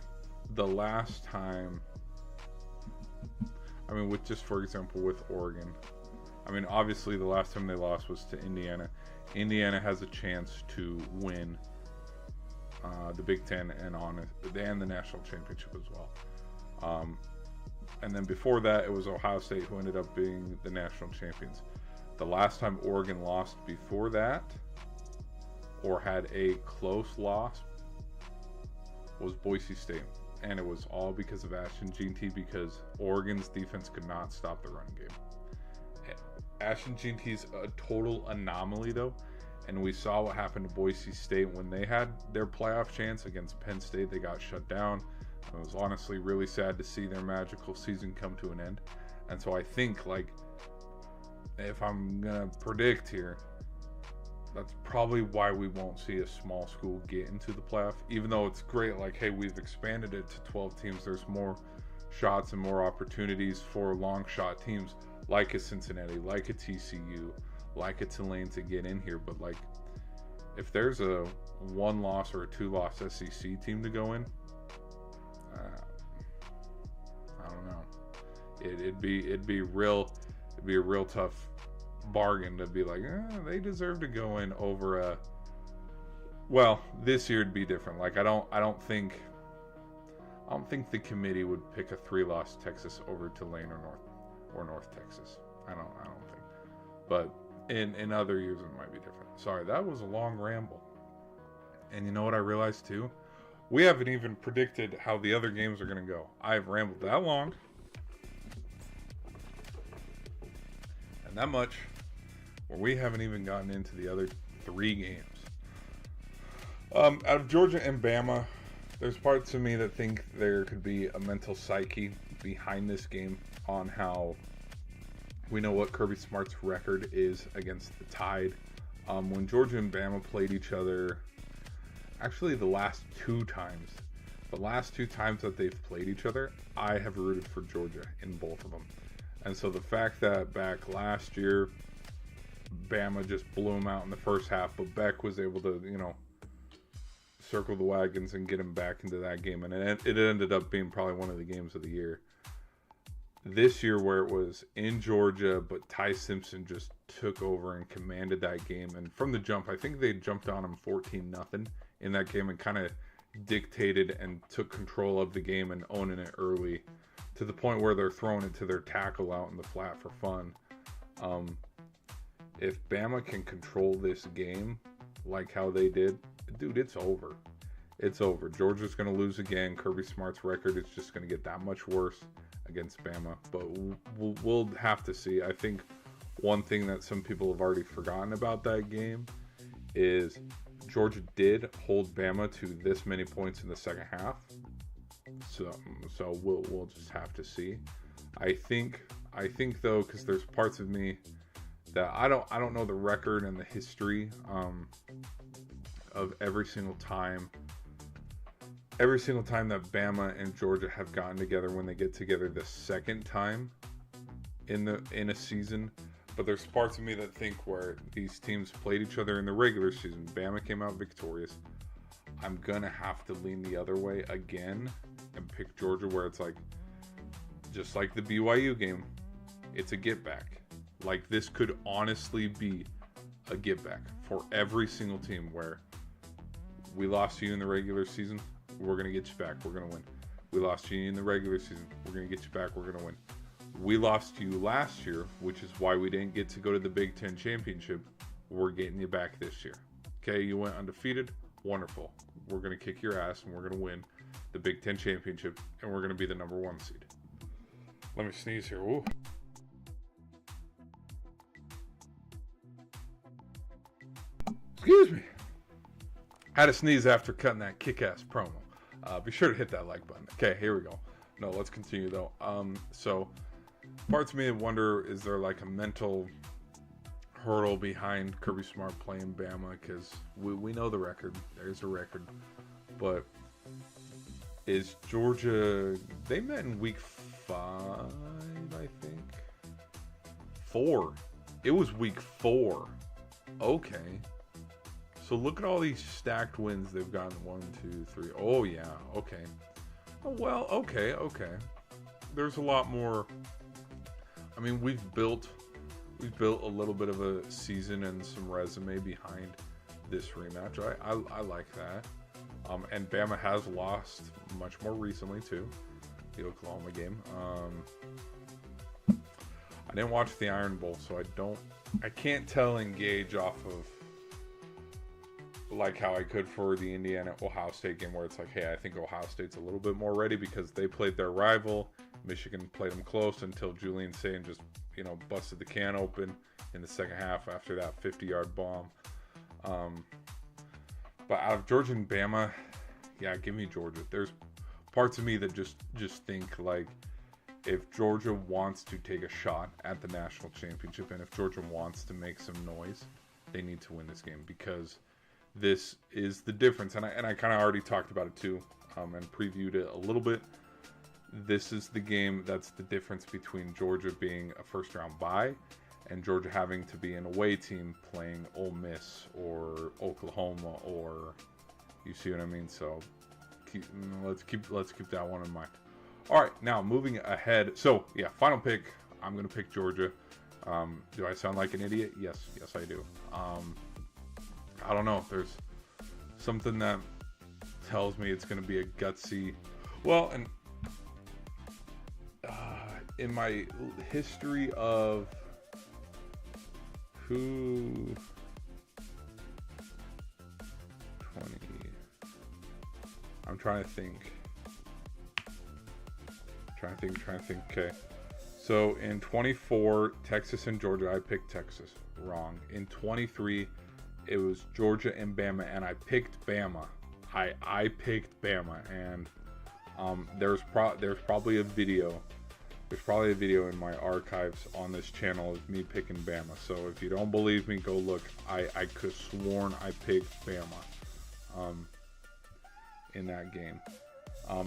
[SPEAKER 1] the last time, I mean, for example, with Oregon, I mean, obviously the last time they lost was to Indiana. Indiana has a chance to win the Big Ten and the national championship as well. And then before that, it was Ohio State who ended up being the national champions. The last time Oregon lost before that, or had a close loss, was Boise State. And it was all because of Ashton Jeanty, because Oregon's defense could not stop the run game. Ashton Jeanty's a total anomaly, though. And we saw what happened to Boise State when they had their playoff chance against Penn State. They got shut down. It was honestly really sad to see their magical season come to an end. And so I think, like, if I'm going to predict here, that's probably why we won't see a small school get into the playoff, even though it's great. Like, hey, we've expanded it to 12 teams. There's more shots and more opportunities for long shot teams like a Cincinnati, like a TCU, like a Tulane to get in here. But, like, if there's a 1-loss or a 2-loss SEC team to go in, I don't know. It'd be a real tough bargain to be like, they deserve to go in over this year it'd be different. Like, I don't think the committee would pick a 3-loss Texas over Tulane or North Texas. I don't think. But in other years it might be different. Sorry, that was a long ramble. And you know what I realized too? We haven't even predicted how the other games are going to go. I've rambled that long and that much where we haven't even gotten into the other 3 games. Out of Georgia and Bama, there's parts of me that think there could be a mental psyche behind this game on how we know what Kirby Smart's record is against the Tide. When Georgia and Bama played each other, actually the last two times that they've played each other, I have rooted for Georgia in both of them. And so the fact that back last year, Bama just blew them out in the first half, but Beck was able to, circle the wagons and get him back into that game. And it ended up being probably one of the games of the year. This year where it was in Georgia, but Ty Simpson just took over and commanded that game. And from the jump, I think they jumped on him 14-0 in that game and kind of dictated and took control of the game and owning it early to the point where they're throwing it to their tackle out in the flat for fun. If Bama can control this game like how they did, dude, it's over. It's over. Georgia's going to lose again. Kirby Smart's record is just going to get that much worse against Bama. But we'll have to see. I think one thing that some people have already forgotten about that game is Georgia did hold Bama to this many points in the second half. So we'll just have to see. I think though, because there's parts of me that I don't know the record and the history of every single time that Bama and Georgia have gotten together when they get together the second time in a season. But there's parts of me that think where these teams played each other in the regular season, Bama came out victorious. I'm gonna have to lean the other way again and pick Georgia, where it's like, just like the BYU game, it's a get back. Like, this could honestly be a get back for every single team, where we lost to you in the regular season, we're going to get you back, we're going to win. We lost to you in the regular season, we're going to get you back, we're going to win. We lost to you last year, which is why we didn't get to go to the Big Ten Championship. We're getting you back this year. Okay, you went undefeated, wonderful. We're going to kick your ass and we're going to win the Big Ten Championship, and we're going to be the number 1 seed. Let me sneeze here. Ooh. Excuse me. Had to sneeze after cutting that kick-ass promo. Be sure to hit that like button. Okay, here we go. No, let's continue though. So parts of me wonder, is there like a mental hurdle behind Kirby Smart playing Bama? Because we know the record. There's a record. But is Georgia... They met in week 5, I think. 4. It was week 4. Okay. So look at all these stacked wins they've gotten. 1, 2, 3. Oh, yeah. Okay. Oh, well, okay. There's a lot more. I mean, we've built a little bit of a season and some resume behind this rematch. I like that. And Bama has lost much more recently too, the Oklahoma game. I didn't watch the Iron Bowl, so I can't tell and gauge off of like how I could for the Indiana Ohio State game, where it's like, hey, I think Ohio State's a little bit more ready because they played their rival. Michigan played them close until Julian Sayin just, busted the can open in the second half after that 50-yard bomb. But out of Georgia and Bama, yeah, give me Georgia. There's parts of me that just think, like, if Georgia wants to take a shot at the national championship, and if Georgia wants to make some noise, they need to win this game, because this is the difference. And I kind of already talked about it too, and previewed it a little bit. This is the game that's the difference between Georgia being a first-round bye and Georgia having to be an away team playing Ole Miss or Oklahoma, or, you see what I mean? So let's keep that one in mind. All right, now moving ahead. So yeah, final pick. I'm gonna pick Georgia. Do I sound like an idiot? Yes, I do. I don't know. There's something that tells me it's gonna be a gutsy. Well, and in my history of who 20, I'm trying to think. Okay. So in 24, Texas and Georgia, I picked Texas. Wrong. In 23, it was Georgia and Bama, and I picked Bama. I picked Bama, and there's probably a video. There's probably a video in my archives on this channel of me picking Bama. So if you don't believe me, go look. I could have sworn I picked Bama in that game.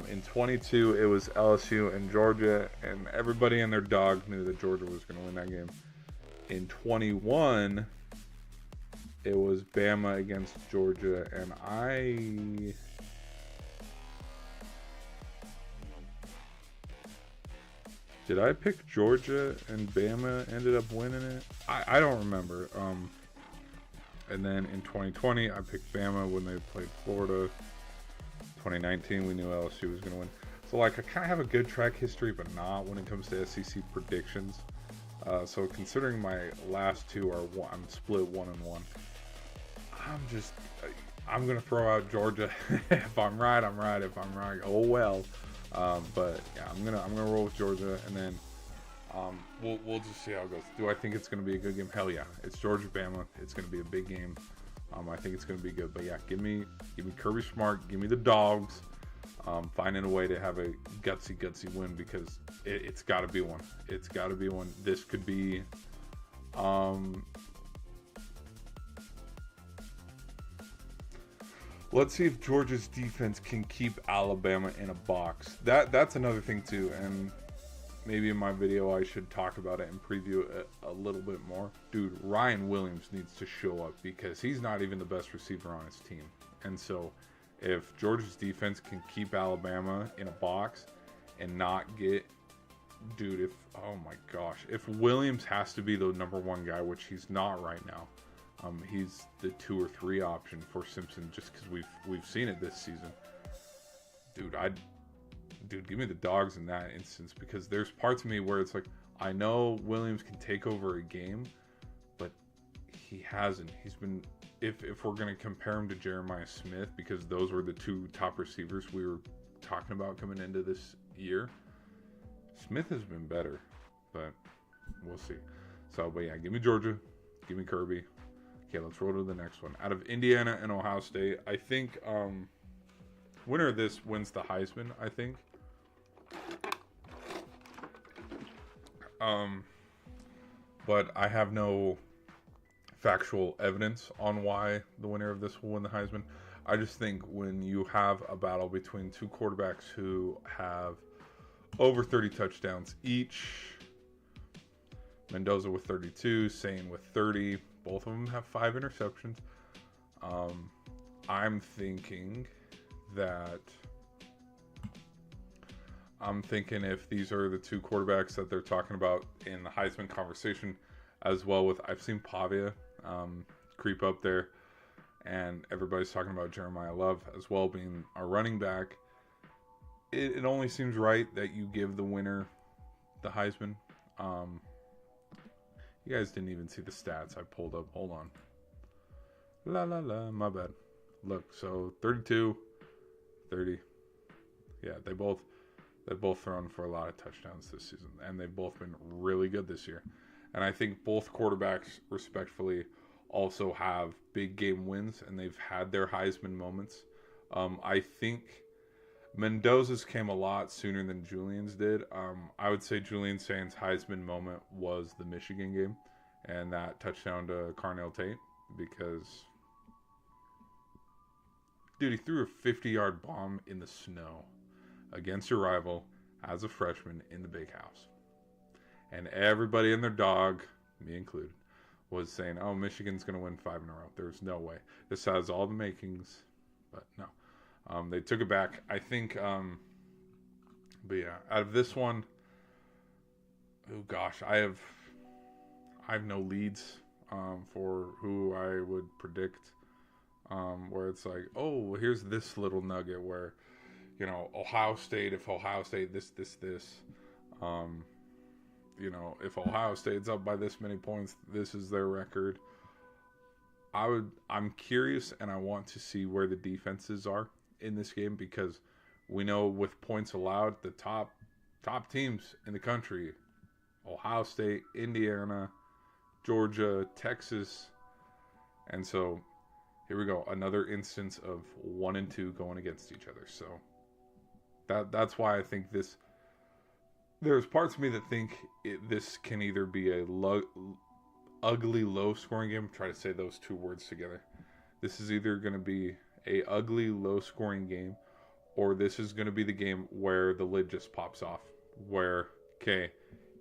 [SPEAKER 1] In 22, it was LSU and Georgia, and everybody and their dog knew that Georgia was going to win that game. In 21, it was Bama against Georgia, and did I pick Georgia and Bama ended up winning it? I don't remember. And then in 2020, I picked Bama when they played Florida. 2019, we knew LSU was going to win. So, like, I kind of have a good track history, but not when it comes to SEC predictions. So, considering my last two are I'm split 1-1. I'm going to throw out Georgia. If I'm right, I'm right. If I'm right, oh well. But yeah, I'm gonna roll with Georgia, and then we'll just see how it goes. Do I think it's going to be a good game? Hell yeah! It's Georgia Bama. It's going to be a big game. I think it's going to be good. But yeah, give me Kirby Smart. Give me the dogs. Finding a way to have a gutsy win, because it's got to be one. It's got to be one. This could be. Let's see if Georgia's defense can keep Alabama in a box. That's another thing too, and maybe in my video I should talk about it and preview it a little bit more. Dude, Ryan Williams needs to show up, because he's not even the best receiver on his team. And so if Georgia's defense can keep Alabama in a box and not get, dude, oh my gosh, if Williams has to be the number one guy, which he's not right now, he's the 2 or 3 option for Simpson, just because we've seen it this season. Dude, give me the dogs in that instance, because there's parts of me where it's like, I know Williams can take over a game, but he hasn't. He's been, if we're going to compare him to Jeremiah Smith, because those were the 2 top receivers we were talking about coming into this year, Smith has been better, but we'll see. So, but yeah, give me Georgia, give me Kirby. Okay, let's roll to the next one. Out of Indiana and Ohio State, I think winner of this wins the Heisman, I think. But I have no factual evidence on why the winner of this will win the Heisman. I just think when you have a battle between 2 quarterbacks who have over 30 touchdowns each, Mendoza with 32, Sane with 30, both of them have 5 interceptions. I'm thinking if these are the 2 quarterbacks that they're talking about in the Heisman conversation, as well with, I've seen Pavia creep up there, and everybody's talking about Jeremiah Love as well being a running back. It only seems right that you give the winner the Heisman. You guys didn't even see the stats I pulled up. Hold on. My bad. Look, so 32, 30. Yeah, they both thrown for a lot of touchdowns this season, and they've both been really good this year. And I think both quarterbacks, respectfully, also have big game wins, and they've had their Heisman moments. I think Mendoza's came a lot sooner than Julian's did. I would say Julian Saint's Heisman moment was the Michigan game and that touchdown to Carnell Tate, because, dude, he threw a 50-yard bomb in the snow against your rival as a freshman in the big house. And everybody and their dog, me included, was saying, oh, Michigan's going to win 5 in a row. There's no way. This has all the makings, but no. They took it back. I think, but yeah, out of this one, oh gosh, I have no leads for who I would predict. Where it's like, oh, here's this little nugget where, Ohio State, if Ohio State, this. if Ohio State's up by this many points, this is their record. I'm curious, and I want to see where the defenses are in this game, because we know with points allowed, the top teams in the country, Ohio State, Indiana, Georgia, Texas, and so here we go, another instance of 1 and 2 going against each other. So that's why I think this. There's parts of me that think this can either be a ugly, low-scoring game. Try to say those two words together. This is either going to be a ugly, low-scoring game, or this is going to be the game where the lid just pops off. Where, okay,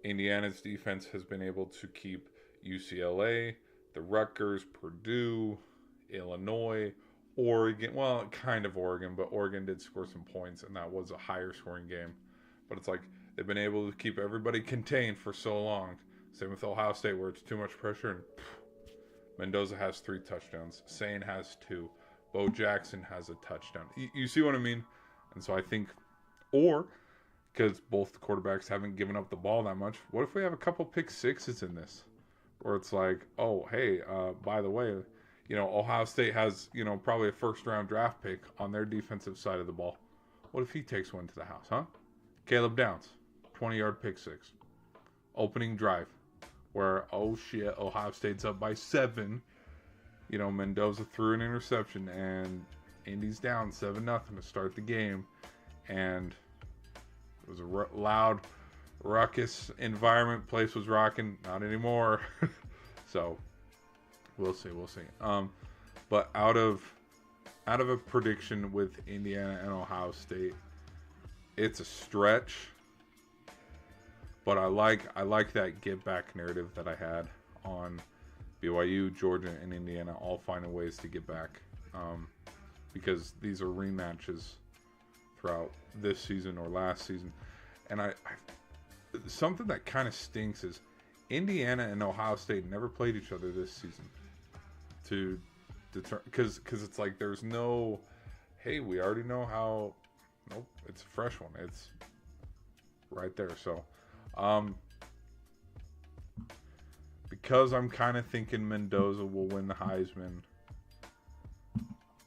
[SPEAKER 1] Indiana's defense has been able to keep UCLA, the Rutgers, Purdue, Illinois, Oregon. Well, kind of Oregon, but Oregon did score some points, and that was a higher-scoring game. But it's like they've been able to keep everybody contained for so long. Same with Ohio State, where it's too much pressure, and Mendoza has 3 touchdowns. Sane has 2. Bo Jackson has a touchdown. You see what I mean? And so I think, or because both quarterbacks haven't given up the ball that much, what if we have a couple pick sixes in this? Where it's like, oh, hey, by the way, Ohio State has, probably a first-round draft pick on their defensive side of the ball. What if he takes one to the house, huh? Caleb Downs, 20-yard pick six. Opening drive, where, oh shit, Ohio State's up by 7. Mendoza threw an interception, and Indy's down 7-0 to start the game. And it was a loud, ruckus environment. Place was rocking. Not anymore. So, we'll see. But out of a prediction with Indiana and Ohio State, it's a stretch. But I like that get back narrative that I had on BYU, Georgia, and Indiana all finding ways to get back, because these are rematches throughout this season or last season. And I something that kind of stinks is Indiana and Ohio State never played each other this season to determine, because it's like there's no, hey, we already know how. Nope, it's a fresh one. It's right there. So because I'm kind of thinking Mendoza will win the Heisman,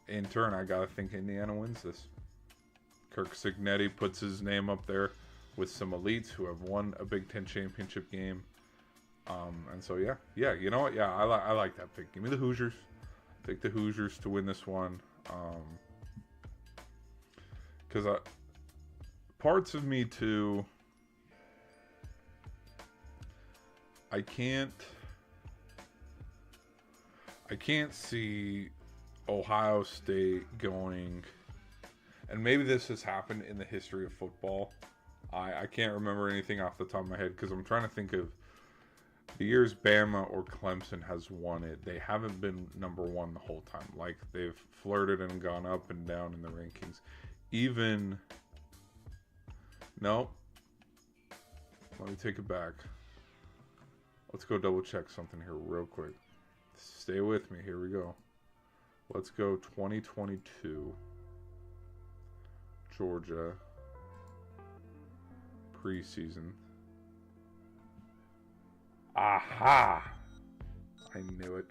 [SPEAKER 1] in turn, I got to think Indiana wins this. Kirk Cignetti puts his name up there with some elites who have won a Big Ten championship game. And so, yeah, you know what? Yeah, I like that pick. Give me the Hoosiers. Pick the Hoosiers to win this one. Because parts of me, too, I can't see Ohio State going, and maybe this has happened in the history of football. I can't remember anything off the top of my head, because I'm trying to think of the years Bama or Clemson has won it. They haven't been number one the whole time. Like, they've flirted and gone up and down in the rankings. No. Let me take it back. Let's go double check something here real quick. Stay with me. Here we go. Let's go 2022. Georgia. Preseason. Aha! I knew it.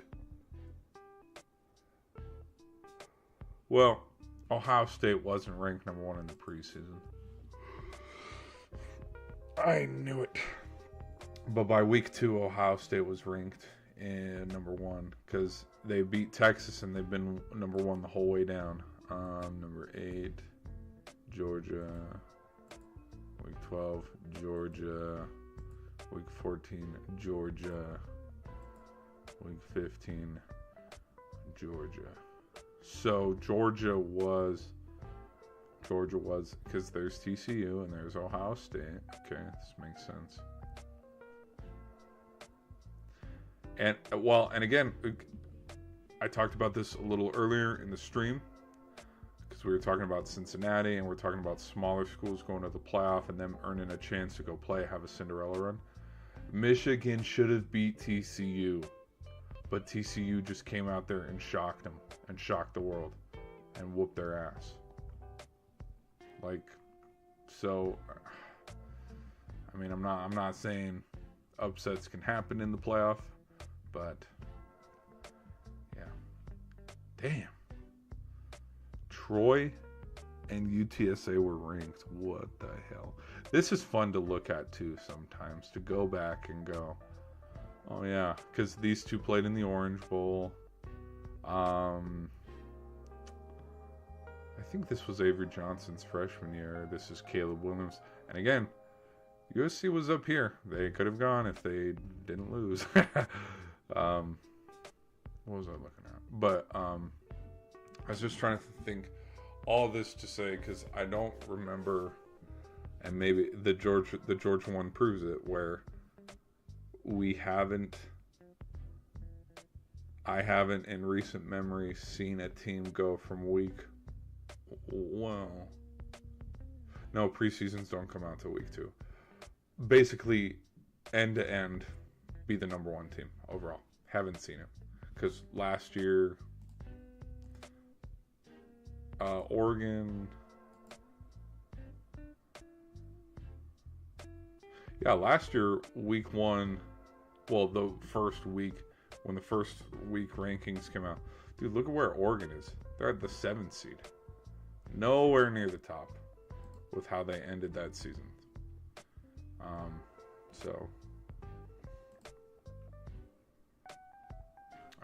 [SPEAKER 1] Well, Ohio State wasn't ranked number 1 in the preseason. I knew it. But by week 2, Ohio State was ranked in number 1, because they beat Texas and they've been number 1 the whole way down. Number 8, Georgia. Week 12, Georgia. Week 14, Georgia. Week 15, Georgia. So Georgia was, because there's TCU and there's Ohio State. Okay, this makes sense. And again, I talked about this a little earlier in the stream, because we were talking about Cincinnati and we're talking about smaller schools going to the playoff and them earning a chance to go play, have a Cinderella run. Michigan should have beat TCU, but TCU just came out there and shocked them and shocked the world and whooped their ass. Like, so, I mean, I'm not saying upsets can happen in the playoff, but yeah. Damn. Troy and UTSA were ranked. What the hell? This is fun to look at too sometimes, to go back and go, oh yeah, because these two played in the Orange Bowl. I think this was Avery Johnson's freshman year. This is Caleb Williams. And again, USC was up here. They could have gone if they didn't lose. What was I looking at? But I was just trying to think all this to say, because I don't remember, and maybe the Georgia one proves it, where I haven't in recent memory seen a team go from no, preseasons don't come out till week 2. Basically, end to end, be the number 1 team overall. Haven't seen it, because last year, Oregon. Yeah, last year, week 1, well, the first week, when the first week rankings came out. Dude, look at where Oregon is. They're at the 7th seed. Nowhere near the top with how they ended that season. So,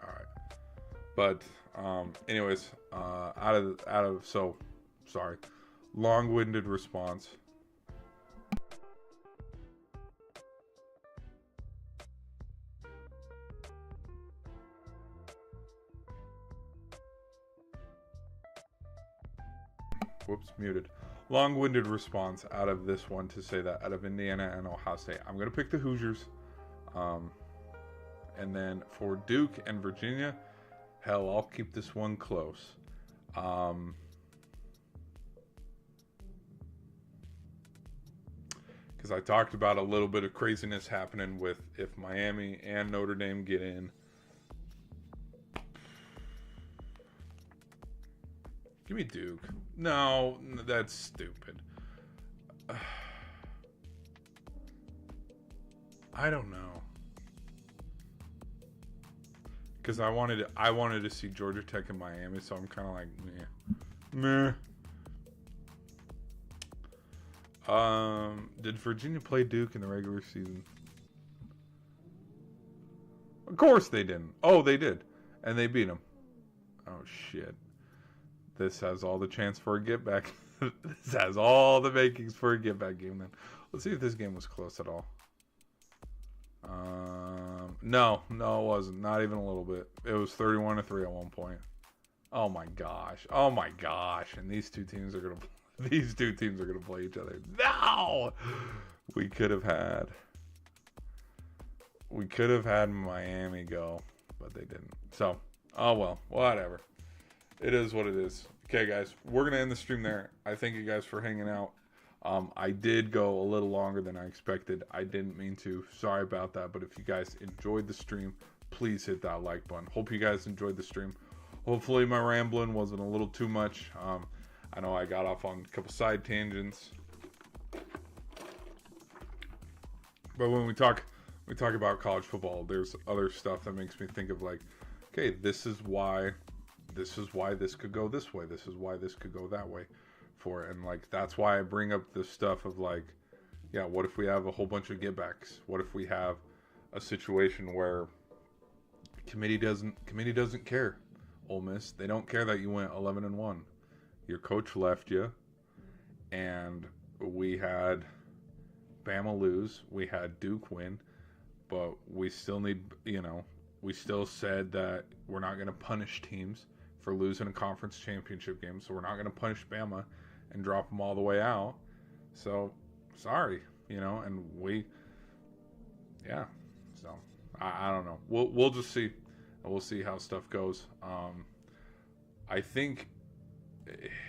[SPEAKER 1] all right. But, anyways, long-winded response. Whoops, muted. Long-winded response out of this one to say that out of Indiana and Ohio State, I'm going to pick the Hoosiers. And then for Duke and Virginia, hell, I'll keep this one close. Because I talked about a little bit of craziness happening with if Miami and Notre Dame get in. Give me Duke. No, that's stupid. I don't know. Because I wanted to see Georgia Tech and Miami, so I'm kind of like, meh. Did Virginia play Duke in the regular season? Of course they didn't. Oh, they did. And they beat them. Oh, shit. This has all the chance for a get back. This has all the makings for a get back game then. Let's see if this game was close at all. No, it wasn't. Not even a little bit. It was 31-3 at one point. Oh my gosh. And these two teams are gonna play each other. No! We could have had Miami go, but they didn't. So, oh well, whatever. It is what it is. Okay, guys, we're going to end the stream there. I thank you guys for hanging out. I did go a little longer than I expected. I didn't mean to. Sorry about that. But if you guys enjoyed the stream, please hit that like button. Hope you guys enjoyed the stream. Hopefully my rambling wasn't a little too much. I know I got off on a couple side tangents. But when we talk about college football, there's other stuff that makes me think of like, okay, this is why this could go this way. This is why this could go that way for it. And like, that's why I bring up this stuff of like, yeah, what if we have a whole bunch of givebacks? What if we have a situation where committee doesn't care? Ole Miss, they don't care that you went 11-1. Your coach left you, and we had Bama lose. We had Duke win, but we still need, we still said that we're not going to punish teams for losing a conference championship game. So we're not going to punish Bama and drop them all the way out. So sorry, and so I don't know. We'll just see. We'll see how stuff goes. I think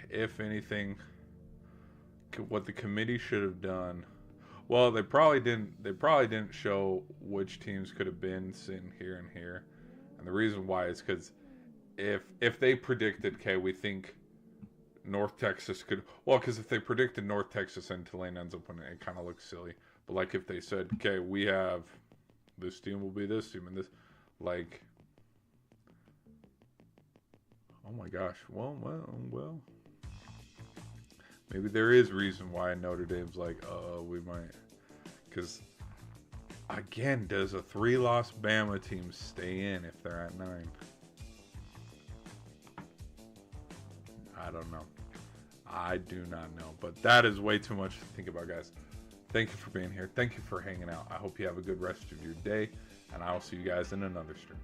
[SPEAKER 1] if anything, what the committee should have done, well, they probably didn't show which teams could have been sitting here and here. And the reason why is because if they predicted, okay, we think North Texas could, because if they predicted North Texas and Tulane ends up winning, it kind of looks silly. But like if they said, okay, we have this team will be this team and this, like, oh my gosh. Well. Maybe there is reason why Notre Dame's like, we might. Because, again, does a 3-loss Bama team stay in if they're at 9? I don't know. I do not know. But that is way too much to think about, guys. Thank you for being here. Thank you for hanging out. I hope you have a good rest of your day. And I will see you guys in another stream.